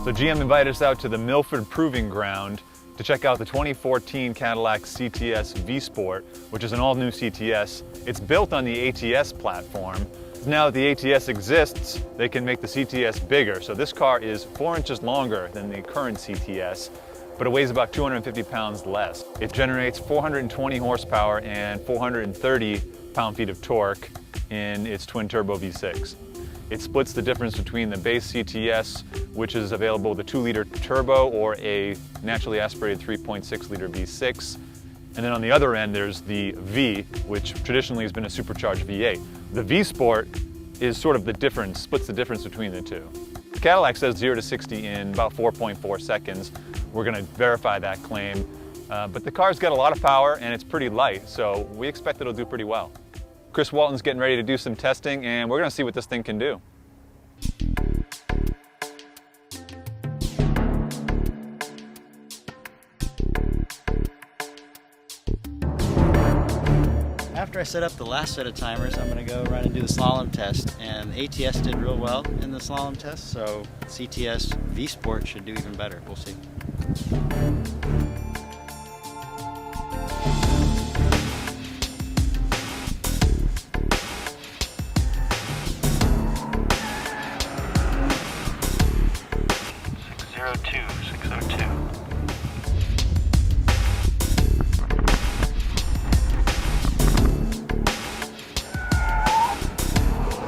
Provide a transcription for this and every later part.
So GM invited us out to the Milford Proving Ground to check out the 2014 Cadillac CTS V-Sport, which is an all-new CTS. It's built on the ATS platform. Now that the ATS exists, they can make the CTS bigger. So this car is 4 inches longer than the current CTS, but it weighs about 250 pounds less. It generates 420 horsepower and 430 pound-feet of torque in its twin-turbo V6. It splits the difference between the base CTS, which is available with a 2-liter turbo or a naturally aspirated 3.6-liter V6. And then on the other end, there's the V, which traditionally has been a supercharged V8. The V-Sport is sort of the difference, splits the difference between the two. The Cadillac says 0 to 60 in about 4.4 seconds. We're going to verify that claim. But the car's got a lot of power and it's pretty light, so we expect it'll do pretty well. Chris Walton's getting ready to do some testing, and we're going to see what this thing can do. After I set up the last set of timers, I'm going to go run and do the slalom test, and ATS did real well in the slalom test, so CTS V-Sport should do even better. We'll see.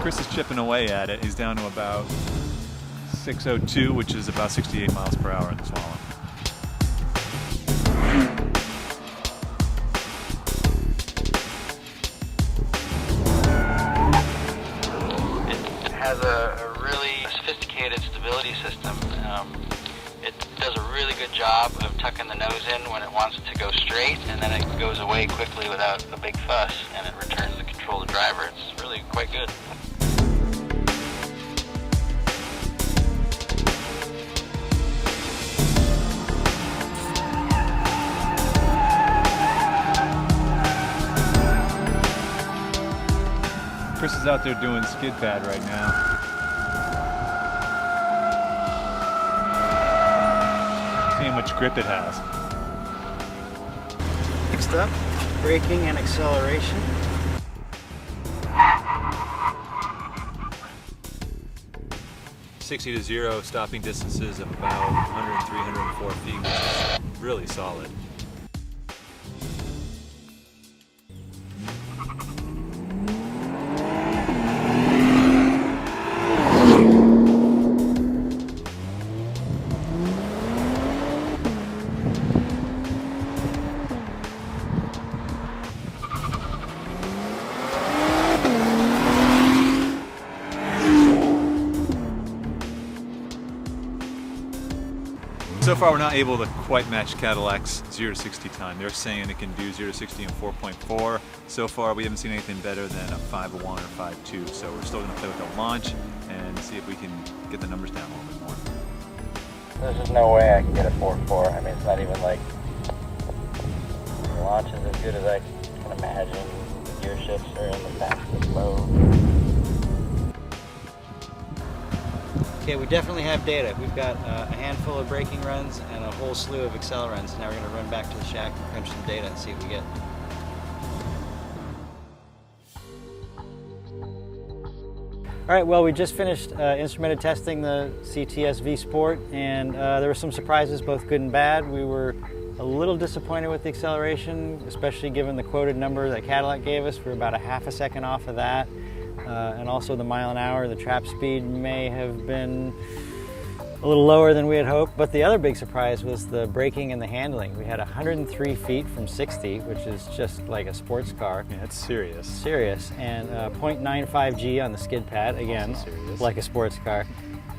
Chris is chipping away at it. He's down to about 602, which is about 68 miles per hour in the slalom. It has a really sophisticated stability system. It does a really good job of tucking the nose in when it wants to go straight, and then it goes away quickly without a big fuss, and it returns the control to the driver. It's really quite good. Chris is out there doing skid pad right now. Seeing how much grip it has. Next up, braking and acceleration. "60 to 0 stopping distances of about 103, 104 feet, which is really solid. So far, we're not able to quite match Cadillac's 0 to 60 time. They're saying it can do 0 to 60 in 4.4. So far, we haven't seen anything better than a 5.1 or 5.2. So we're still going to play with the launch and see if we can get the numbers down a little bit more. There's just no way I can get a 4.4. I mean, it's not even like the launch is as good as I can imagine. The gear shifts are in the fastest mode. Okay, we definitely have data. We've got a handful of braking runs and a whole slew of accelerants. Now we're going to run back to the shack and crunch some data and see what we get. All right, well, we just finished instrumented testing the CTS V-Sport, and there were some surprises, both good and bad. We were a little disappointed with the acceleration, especially given the quoted number that Cadillac gave us. We're about a half a second off of that. And also the mile an hour, the trap speed may have been a little lower than we had hoped. But the other big surprise was the braking and the handling. We had 103 feet from 60, which is just like a sports car. Yeah, it's serious. Serious. And 0.95 G on the skid pad, again, like a sports car.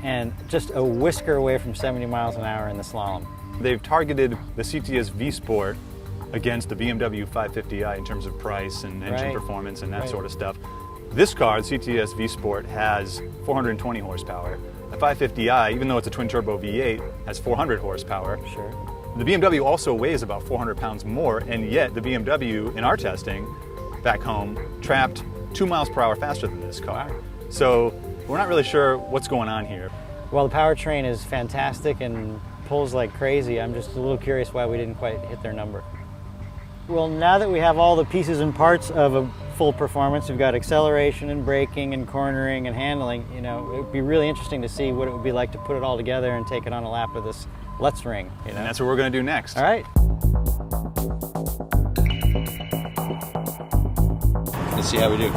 And just a whisker away from 70 miles an hour in the slalom. They've targeted the CTS V-Sport against the BMW 550i in terms of price and engine performance and that sort of stuff. This car, the CTS V-Sport, has 420 horsepower. The 550i, even though it's a twin-turbo V8, has 400 horsepower. Sure. The BMW also weighs about 400 pounds more, and yet the BMW, in our testing, back home, trapped 2 miles per hour faster than this car. So we're not really sure what's going on here. Well, the powertrain is fantastic and pulls like crazy. I'm just a little curious why we didn't quite hit their number. Well, now that we have all the pieces and parts of a full performance, we've got acceleration and braking and cornering and handling, you know, it would be really interesting to see what it would be like to put it all together and take it on a lap of this Let's Ring. You know? And that's what we're going to do next. All right. Let's see how we do.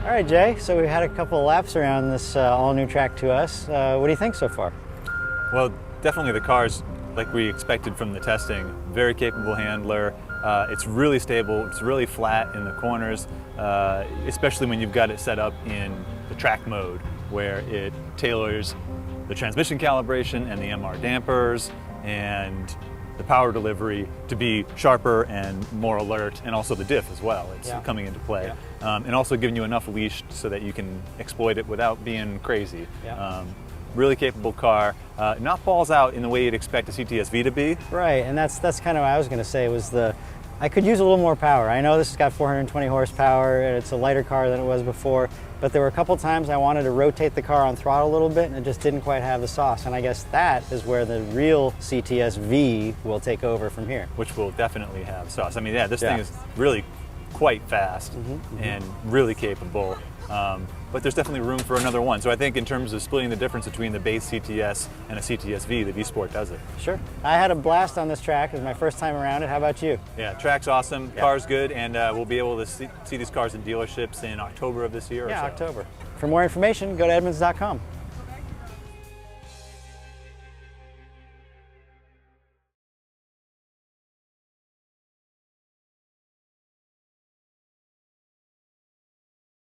All right, Jay, so we had a couple of laps around this all-new track to us. What do you think so far? Well, definitely the car's like we expected from the testing. Very capable handler. It's really stable. It's really flat in the corners, especially when you've got it set up in the track mode, where it tailors the transmission calibration and the MR dampers and the power delivery to be sharper and more alert, and also the diff as well. It's coming into play. And also giving you enough leash so that you can exploit it without being crazy. Really capable car. Not balls out in the way you'd expect a CTS V to be. Right, and that's kind of what I was going to say, was I could use a little more power. I know this has got 420 horsepower, and it's a lighter car than it was before, but there were a couple times I wanted to rotate the car on throttle a little bit, and it just didn't quite have the sauce. And I guess that is where the real CTS V will take over from here. Which will definitely have sauce. I mean, yeah, this thing is really quite fast and really capable. But there's definitely room for another one. So I think in terms of splitting the difference between the base CTS and a CTS V, the V-Sport does it. Sure. I had a blast on this track. It was my first time around it. How about you? Yeah, track's awesome, car's good, and we'll be able to see these cars in dealerships in October of this year or so. October. For more information, go to Edmunds.com.